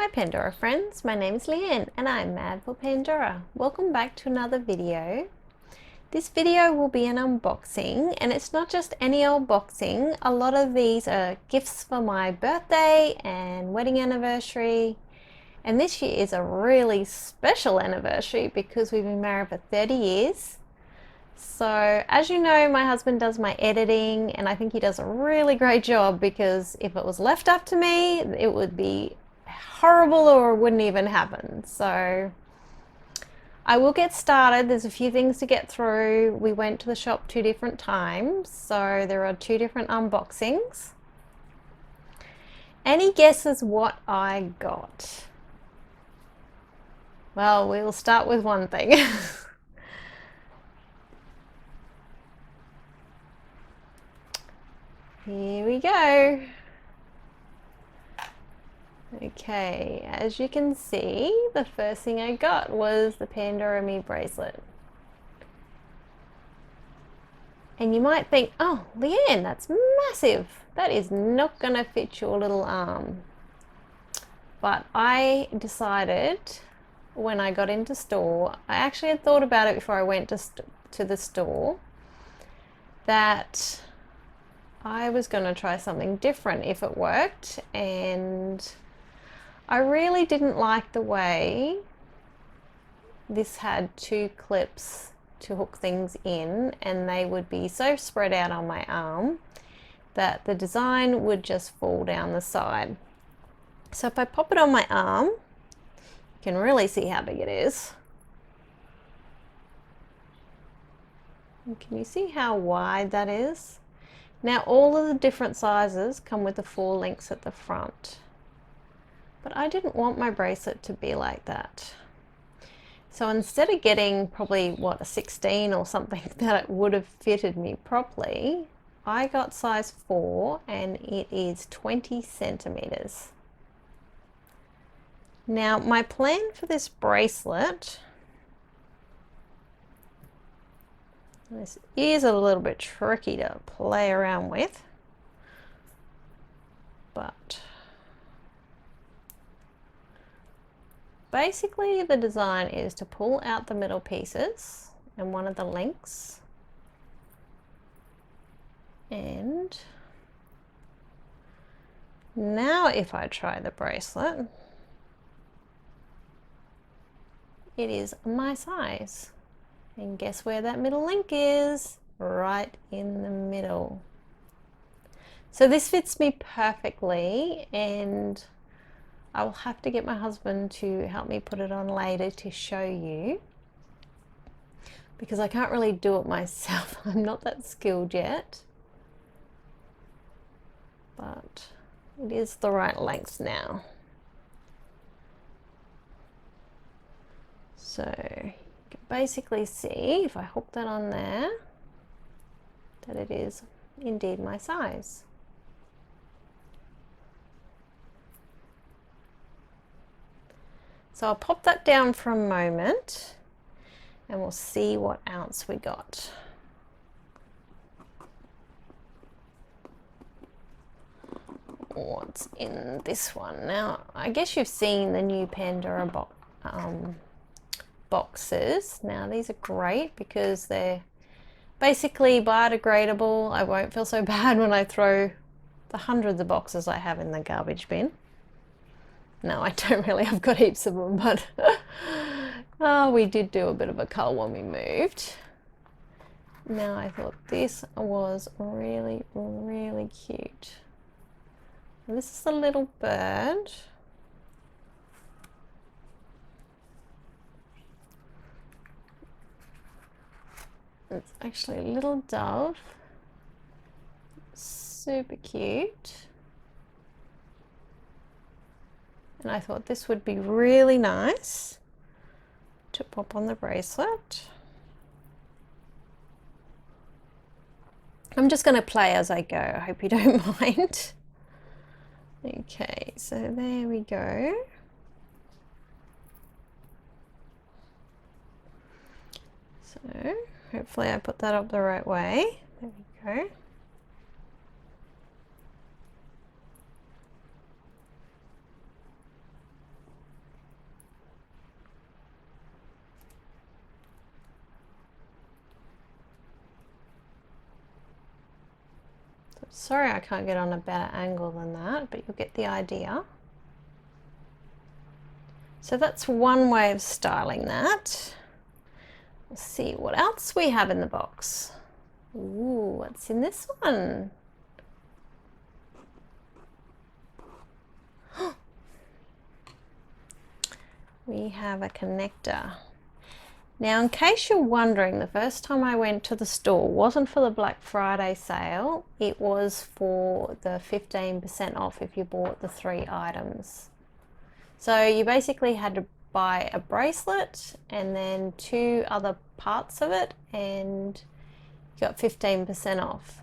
Hi Pandora friends, my name is Leanne and I'm mad for Pandora. Welcome back to another video. This video will be an unboxing, and it's not just any old boxing. A lot of these are gifts for my birthday and wedding anniversary, and this year is a really special anniversary because we've been married for 30 years. So as you know, my husband does my editing and I think he does a really great job, because if it was left up to me it would be horrible or it wouldn't even happen. So I will get started. There's a few things to get through. We went to the shop 2 different times, so there are 2 different unboxings. Any guesses what I got? Well, we'll start with one thing. Here we go. Okay, as you can see, the first thing I got was the Pandora Me bracelet. And you might think, oh, Leanne, that's massive. That is not gonna fit your little arm. But I decided when I got into store, I actually had thought about it before I went to the store, that I was gonna try something different if it worked. And I really didn't like the way this had 2 clips to hook things in, and they would be so spread out on my arm that the design would just fall down the side. So if I pop it on my arm, you can really see how big it is. And can you see how wide that is? Now all of the different sizes come with the 4 links at the front. But I didn't want my bracelet to be like that. So instead of getting probably, what, a 16 or something that it would have fitted me properly, I got size 4 and it is 20 centimeters. Now my plan for this bracelet, this is a little bit tricky to play around with, but basically the design is to pull out the middle pieces and one of the links, and now if I try the bracelet, it is my size. And guess where that middle link is? Right in the middle. So this fits me perfectly, and I will have to get my husband to help me put it on later to show you, because I can't really do it myself. I'm not that skilled yet, but it is the right length now. So you can basically see, if I hook that on there, that it is indeed my size. So I'll pop that down for a moment and we'll see what else we got. What's in this one? Now, I guess you've seen the new Pandora boxes. Now these are great because they're basically biodegradable. I won't feel so bad when I throw the hundreds of boxes I have in the garbage bin. No, I don't really. I've got heaps of them, but we did do a bit of a cull when we moved. Now I thought this was really, really cute. And this is a little bird. It's actually a little dove. Super cute. And I thought this would be really nice to pop on the bracelet. I'm just going to play as I go. I hope you don't mind. Okay, so there we go. So hopefully I put that up the right way. There we go. Sorry I can't get on a better angle than that, but you'll get the idea. So that's one way of styling that. Let's see what else we have in the box. Ooh, what's in this one? We have a connector. Now, in case you're wondering, the first time I went to the store wasn't for the Black Friday sale, it was for the 15% off if you bought the 3 items. So you basically had to buy a bracelet and then 2 other parts of it, and you got 15% off.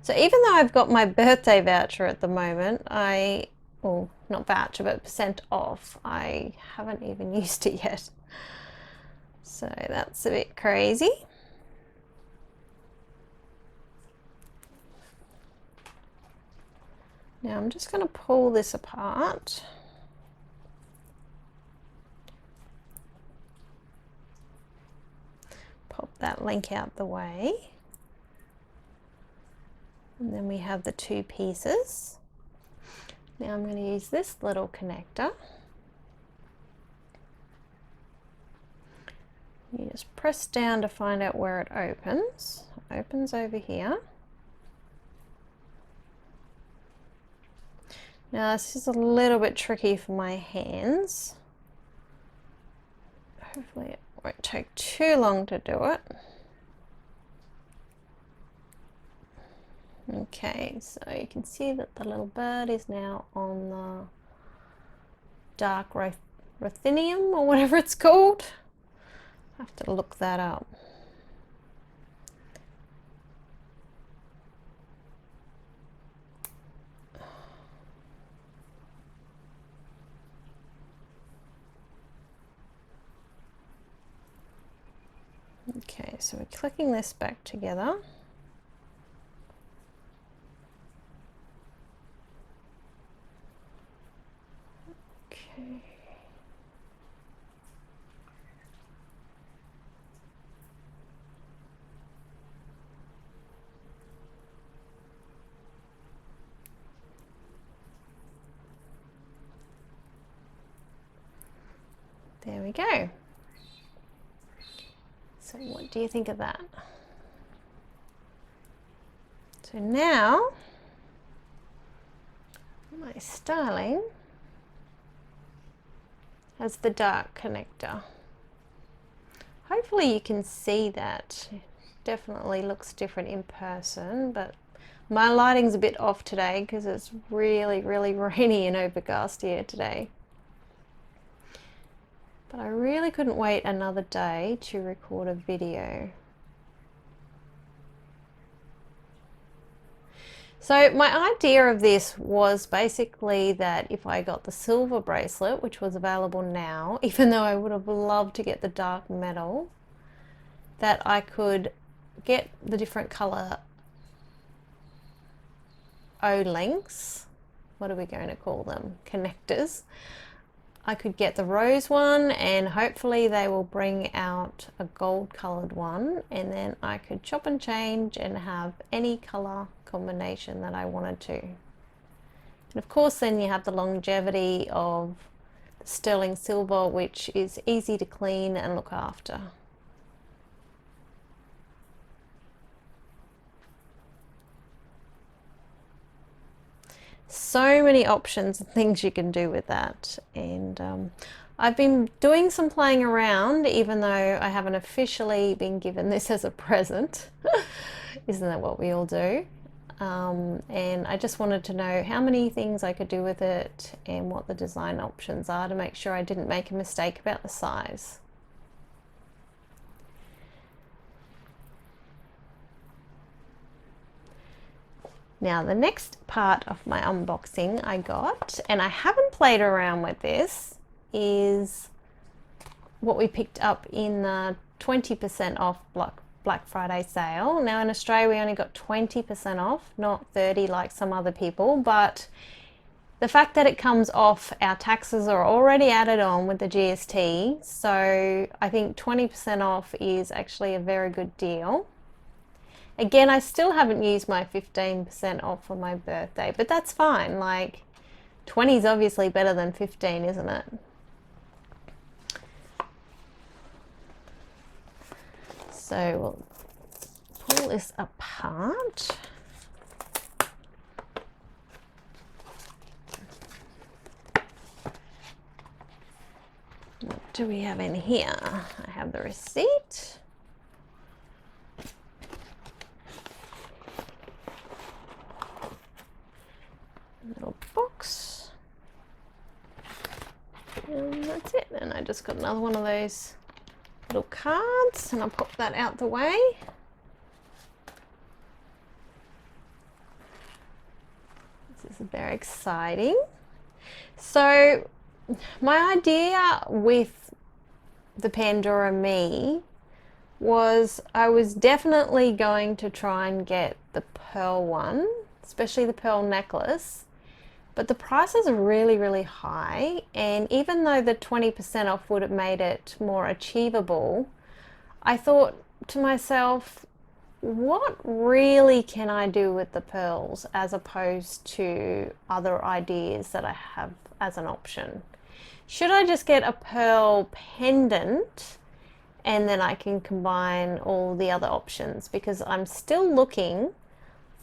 So even though I've got my birthday voucher at the moment, well, not voucher, but percent off, I haven't even used it yet. So that's a bit crazy. Now I'm just going to pull this apart. Pop that link out the way. And then we have the 2 pieces. Now I'm going to use this little connector. You just press down to find out where it opens. It opens over here. Now this is a little bit tricky for my hands. Hopefully it won't take too long to do it. Okay, so you can see that the little bird is now on the dark ruthenium or whatever it's called. I have to look that up. Okay, so we're clicking this back together. Okay. There we go. So what do you think of that? So now my styling has the dark connector. Hopefully you can see that. It definitely looks different in person, but my lighting's a bit off today because it's really rainy and overcast here today. But I really couldn't wait another day to record a video. So my idea of this was basically that if I got the silver bracelet, which was available now, even though I would have loved to get the dark metal, that I could get the different color O-links. What are we going to call them? Connectors. I could get the rose one, and hopefully they will bring out a gold colored one, and then I could chop and change and have any color combination that I wanted to. And of course then you have the longevity of the sterling silver, which is easy to clean and look after. So many options and things you can do with that, and I've been doing some playing around, even though I haven't officially been given this as a present. Isn't that what we all do? And I just wanted to know how many things I could do with it and what the design options are to make sure I didn't make a mistake about the size. Now the next part of my unboxing I got, and I haven't played around with this, is what we picked up in the 20% off Black Friday sale. Now in Australia we only got 20% off, not 30 like some other people, but the fact that it comes off, our taxes are already added on with the GST, so I think 20% off is actually a very good deal. Again, I still haven't used my 15% off for my birthday, but that's fine. Like 20 is obviously better than 15, isn't it? So we'll pull this apart. What do we have in here? I have the receipt. Little box. And that's it. And I just got another one of those little cards, and I'll pop that out the way. This is very exciting. So my idea with the Pandora Me was I was definitely going to try and get the pearl one, especially the pearl necklace, but the price is really, really high, and even though the 20% off would have made it more achievable, I thought to myself, what really can I do with the pearls as opposed to other ideas that I have as an option? Should I just get a pearl pendant and then I can combine all the other options? Because I'm still looking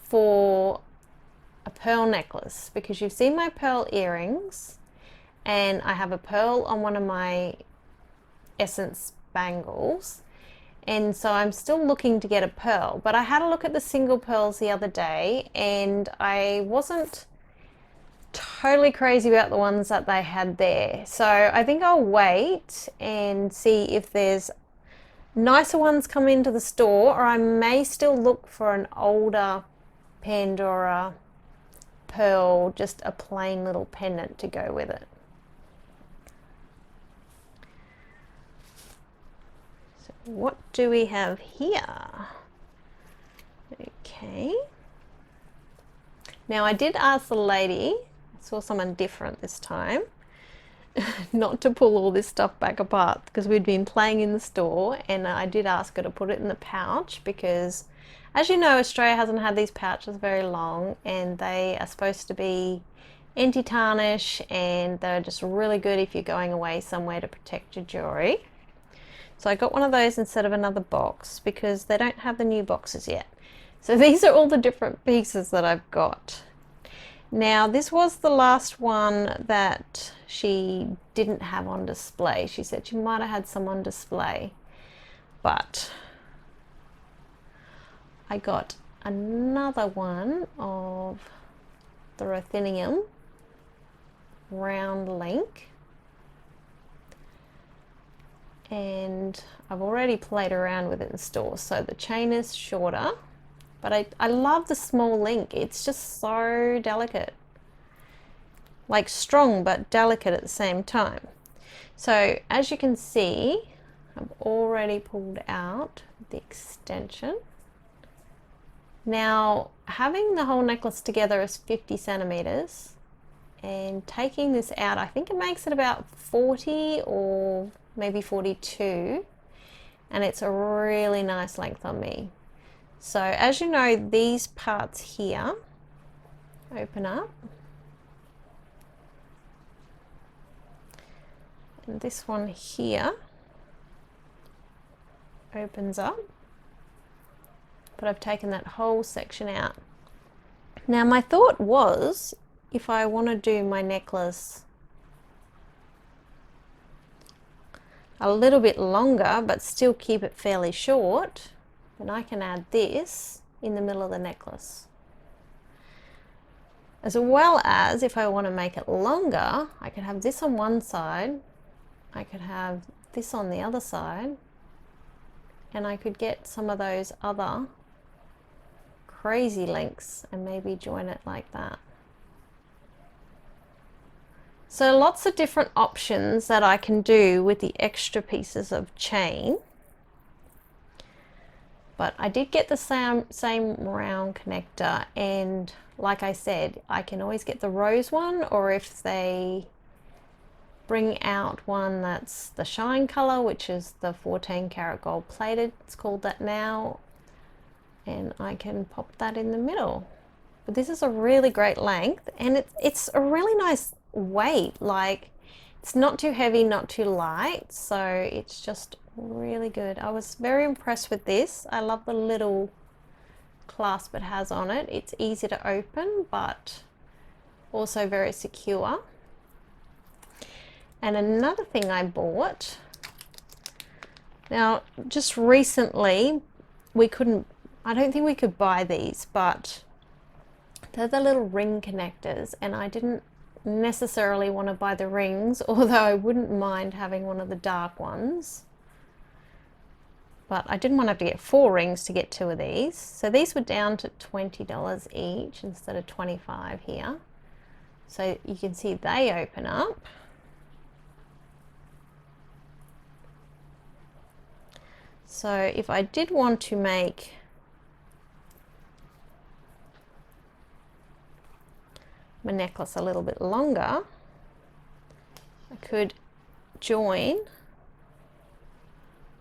for a pearl necklace, because you've seen my pearl earrings, and I have a pearl on one of my essence bangles, and so I'm still looking to get a pearl. But I had a look at the single pearls the other day, and I wasn't totally crazy about the ones that they had there. So I think I'll wait and see if there's nicer ones come into the store, or I may still look for an older Pandora pearl, just a plain little pendant to go with it. So what do we have here? Okay. Now I did ask the lady, I saw someone different this time, not to pull all this stuff back apart, because we'd been playing in the store, and I did ask her to put it in the pouch because, as you know, Australia hasn't had these pouches very long, and they are supposed to be anti-tarnish, and they're just really good if you're going away somewhere to protect your jewelry. So I got one of those instead of another box because they don't have the new boxes yet. So these are all the different pieces that I've got. Now this was the last one that she didn't have on display. She said she might have had some on display, but I got another one of the ruthenium round link, and I've already played around with it in the store. So the chain is shorter, but I love the small link. It's just so delicate, like strong but delicate at the same time. So as you can see, I've already pulled out the extension. Now, having the whole necklace together is 50 centimeters, and taking this out, I think it makes it about 40 or maybe 42, and it's a really nice length on me. So as you know, these parts here open up, and this one here opens up, but I've taken that whole section out. Now my thought was, if I want to do my necklace a little bit longer but still keep it fairly short, then I can add this in the middle of the necklace. As well as, if I want to make it longer, I could have this on one side, I could have this on the other side, and I could get some of those other crazy links and maybe join it like that. So lots of different options that I can do with the extra pieces of chain. But I did get the same round connector, and like I said, I can always get the rose one, or if they bring out one that's the shine color, which is the 14 karat gold plated, it's called that now, and I can pop that in the middle. But this is a really great length, and it's a really nice weight. Like, it's not too heavy, not too light, so it's just really good. I was very impressed with this. I love the little clasp it has on it. It's easy to open, but also very secure. And another thing I bought, now just recently I don't think we could buy these, but they're the little ring connectors, and I didn't necessarily want to buy the rings, although I wouldn't mind having one of the dark ones. But I didn't want to have to get 4 rings to get 2 of these. So these were down to $20 each instead of $25 here. So you can see they open up. So if I did want to make my necklace a little bit longer, I could join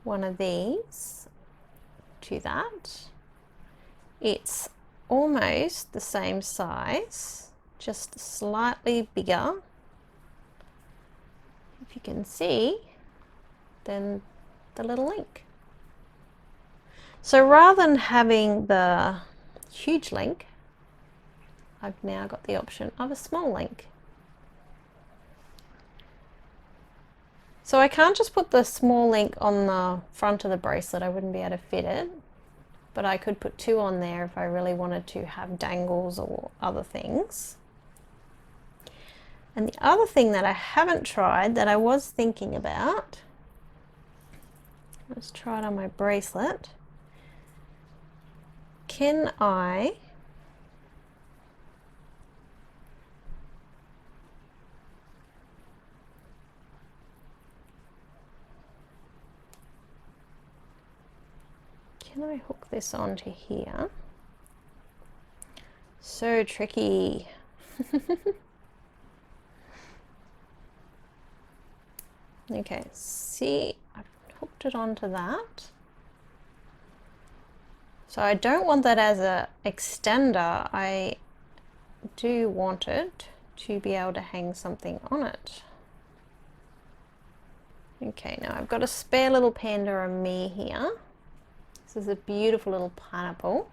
one of these to that. It's almost the same size, just slightly bigger. If you can see, then the little link. So rather than having the huge link, I've now got the option of a small link. So I can't just put the small link on the front of the bracelet, I wouldn't be able to fit it, but I could put 2 on there if I really wanted to have dangles or other things. And the other thing that I haven't tried that I was thinking about, let's try it on my bracelet. Can I hook this onto here? So tricky. Okay, see, I've hooked it onto that. So I don't want that as a extender. I do want it to be able to hang something on it. Okay, now I've got a spare little Pandora me here. This is a beautiful little pineapple.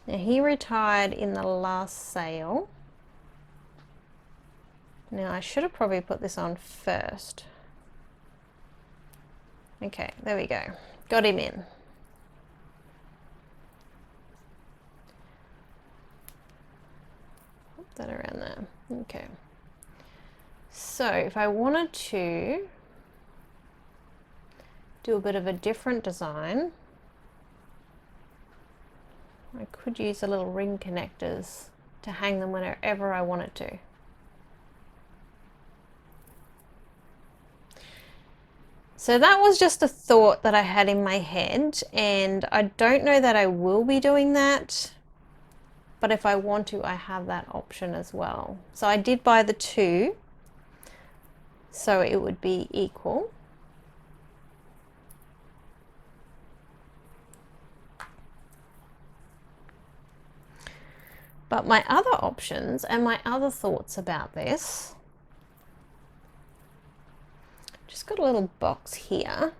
Now he retired in the last sale. Now I should have probably put this on first. Okay, there we go. Got him in. Put that around there. Okay. So if I wanted to do a bit of a different design, I could use the little ring connectors to hang them wherever I wanted to. So that was just a thought that I had in my head, and I don't know that I will be doing that, but if I want to, I have that option as well. So I did buy the 2, so it would be equal. But my other options and my other thoughts about this, just got a little box here.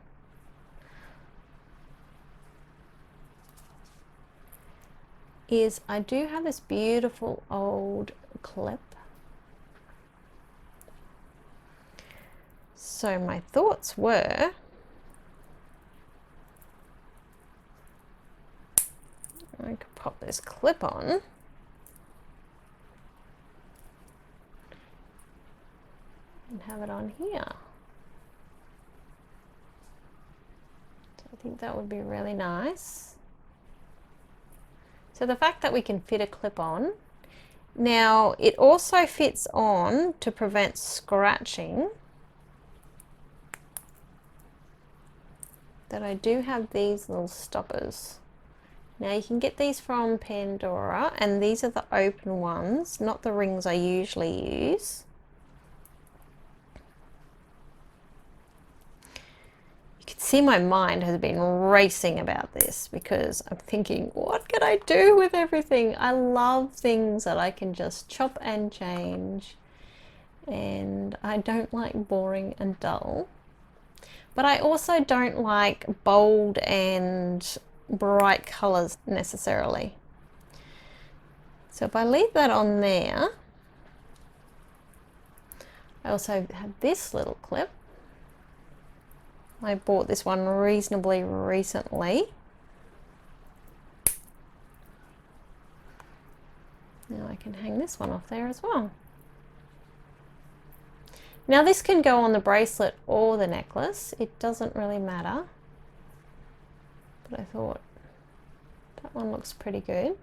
Is I do have this beautiful old clip. So my thoughts were, I could pop this clip on. And have it on here. So I think that would be really nice. So the fact that we can fit a clip on. Now it also fits on to prevent scratching. That I do have these little stoppers. Now you can get these from Pandora, and these are the open ones, not the rings I usually use. You can see my mind has been racing about this because I'm thinking, what can I do with everything? I love things that I can just chop and change, and I don't like boring and dull. But I also don't like bold and bright colors necessarily. So if I leave that on there, I also have this little clip. I bought this one reasonably recently. Now I can hang this one off there as well. Now this can go on the bracelet or the necklace. It doesn't really matter. But I thought that one looks pretty good.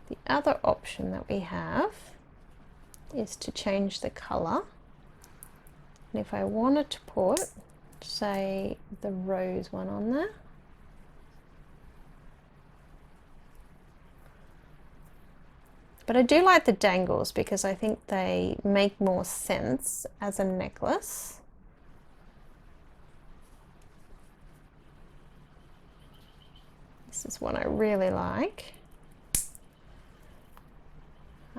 The other option that we have is to change the color. And if I wanted to put, say, the rose one on there, but I do like the dangles because I think they make more sense as a necklace. This is one I really like.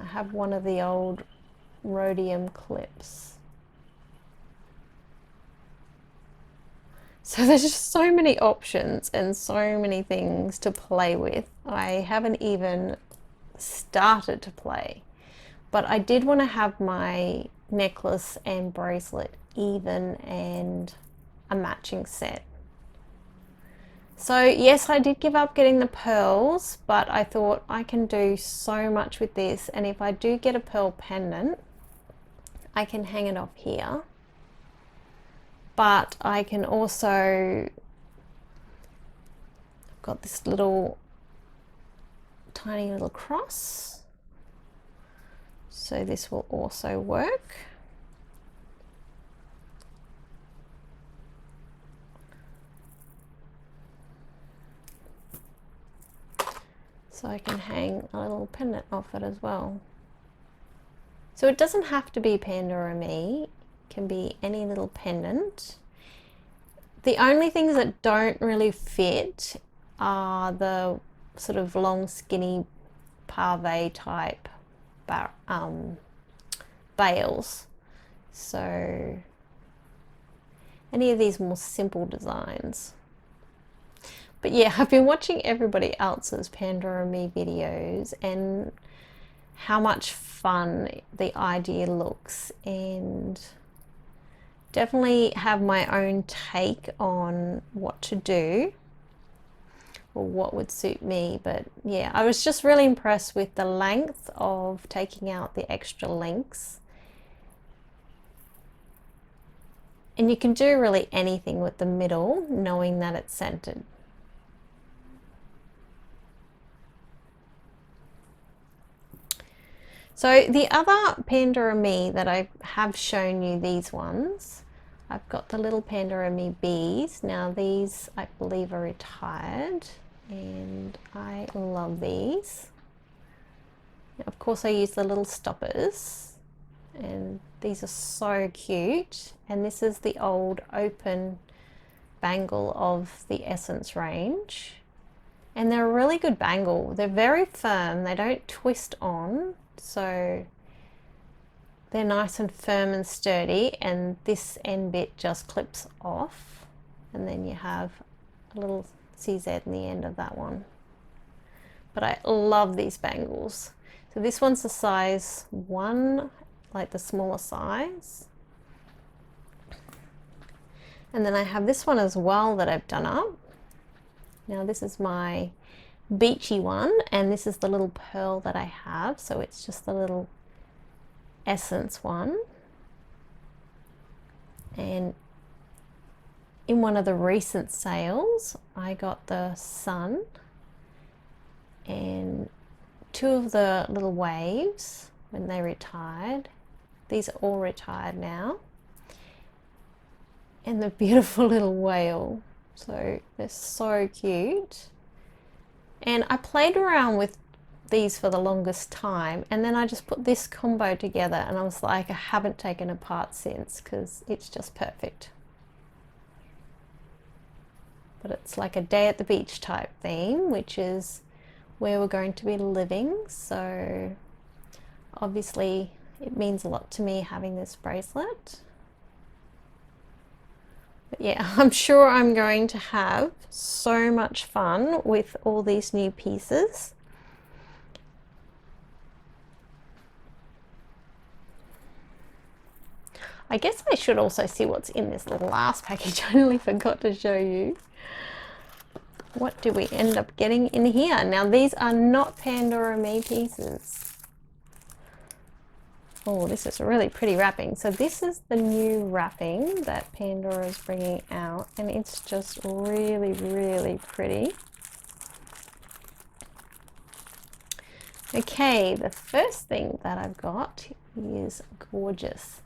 I have one of the old rhodium clips. So there's just so many options and so many things to play with. I haven't even started to play, but I did want to have my necklace and bracelet even and a matching set. So yes, I did give up getting the pearls, but I thought I can do so much with this, and if I do get a pearl pendant, I can hang it off here. But I can also, I've got this little tiny little cross, so this will also work. So I can hang a little pendant off it as well. So it doesn't have to be Pandora Me, it can be any little pendant. The only things that don't really fit are the sort of long skinny pave type veils. So any of these more simple designs. But yeah, I've been watching everybody else's Pandora Me videos and how much fun the idea looks, and definitely have my own take on what to do or what would suit me. But yeah, I was just really impressed with the length of taking out the extra links. And you can do really anything with the middle, knowing that it's centered. So the other Pandora Me that I have shown you, these ones, I've got the little Pandora Me bees. Now these I believe are retired, and I love these. Now, of course I use the little stoppers, and these are so cute. And this is the old open bangle of the Essence range. And they're a really good bangle. They're very firm, they don't twist on. So they're nice and firm and sturdy, and this end bit just clips off, and then you have a little CZ in the end of that one. But I love these bangles. So this one's the size 1, like the smaller size. And then I have this one as well that I've done up. Now this is my beachy one, and this is the little pearl that I have, so it's just the little Essence one. And in one of the recent sales I got the sun and 2 of the little waves when they retired. These are all retired now, and the beautiful little whale. So they're so cute. And I played around with these for the longest time, and then I just put this combo together, and I was like, I haven't taken it apart since because it's just perfect. But it's like a day at the beach type theme, which is where we're going to be living, so obviously it means a lot to me having this bracelet. But yeah, I'm sure I'm going to have so much fun with all these new pieces. I guess I should also see what's in this last package. I nearly forgot to show you. What do we end up getting in here? Now, these are not Pandora Me pieces. Oh, this is really pretty wrapping. So this is the new wrapping that Pandora is bringing out, and it's just really, really pretty. Okay, the first thing that I've got is gorgeous.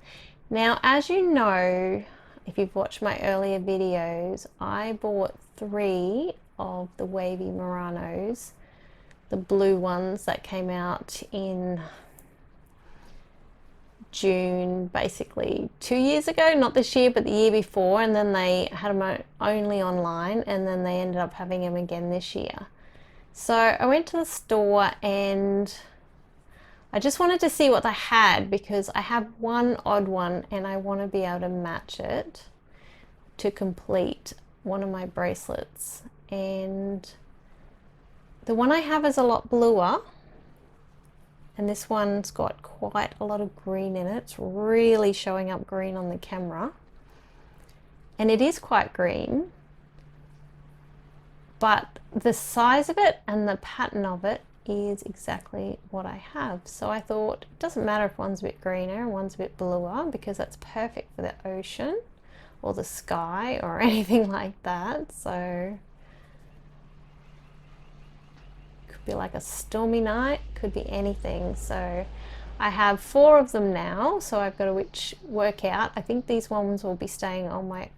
Now, as you know, if you've watched my earlier videos, I bought 3 of the wavy Muranos, the blue ones that came out in June, basically 2 years ago, not this year, but the year before, and then they had them only online, and then they ended up having them again this year. So I went to the store and I just wanted to see what they had, because I have one odd one and I want to be able to match it to complete one of my bracelets. And the one I have is a lot bluer, and this one's got quite a lot of green in it. It's really showing up green on the camera, and it is quite green, but the size of it and the pattern of it is exactly what I have. So I thought it doesn't matter if one's a bit greener and one's a bit bluer, because that's perfect for the ocean or the sky or anything like that. So could be like a stormy night, could be anything. So I have 4 of them now, so I've got to work out. I think these ones will be staying on my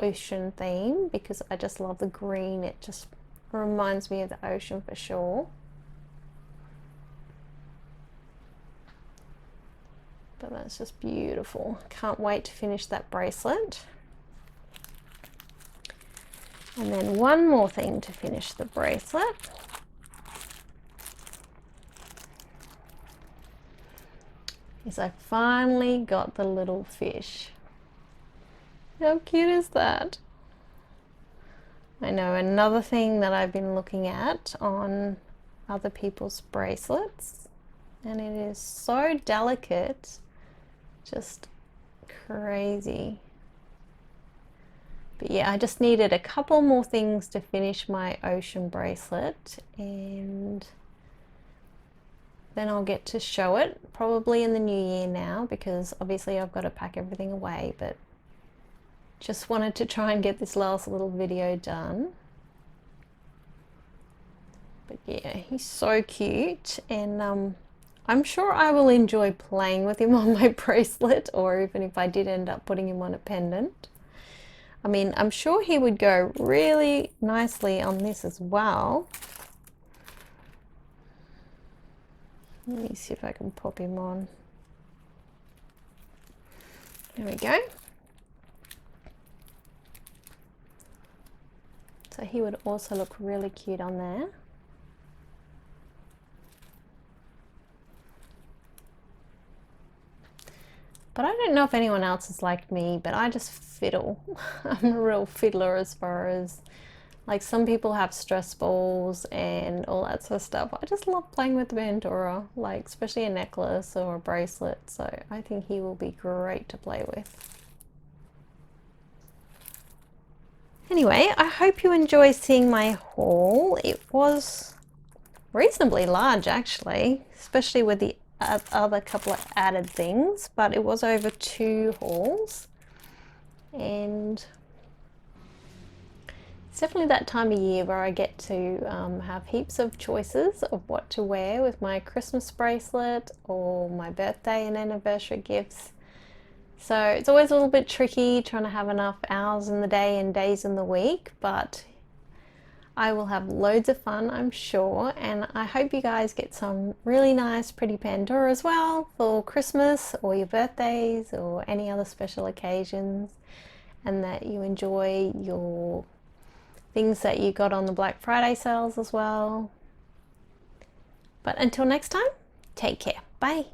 ocean theme because I just love the green. It just reminds me of the ocean for sure. But that's just beautiful. Can't wait to finish that bracelet. And then one more thing to finish the bracelet. Is I finally got the little fish. How cute is that? I know, another thing that I've been looking at on other people's bracelets, and it is so delicate, just crazy. But yeah, I just needed a couple more things to finish my ocean bracelet, and then I'll get to show it probably in the new year now, because obviously I've got to pack everything away, but just wanted to try and get this last little video done. But yeah, he's so cute, and I'm sure I will enjoy playing with him on my bracelet, or even if I did end up putting him on a pendant. I mean, I'm sure he would go really nicely on this as well. Let me see if I can pop him on. There we go. So he would also look really cute on there. But I don't know if anyone else is like me, but I just fiddle. I'm a real fiddler as far as, like, some people have stress balls and all that sort of stuff. I just love playing with the Pandora, like especially a necklace or a bracelet. So I think he will be great to play with. Anyway, I hope you enjoy seeing my haul. It was reasonably large actually, especially with the other couple of added things, but it was over 2 hauls, and it's definitely that time of year where I get to have heaps of choices of what to wear with my Christmas bracelet or my birthday and anniversary gifts. So it's always a little bit tricky trying to have enough hours in the day and days in the week, but I will have loads of fun, I'm sure, and I hope you guys get some really nice, pretty Pandora as well for Christmas or your birthdays or any other special occasions, and that you enjoy your things that you got on the Black Friday sales as well. But until next time, take care. Bye.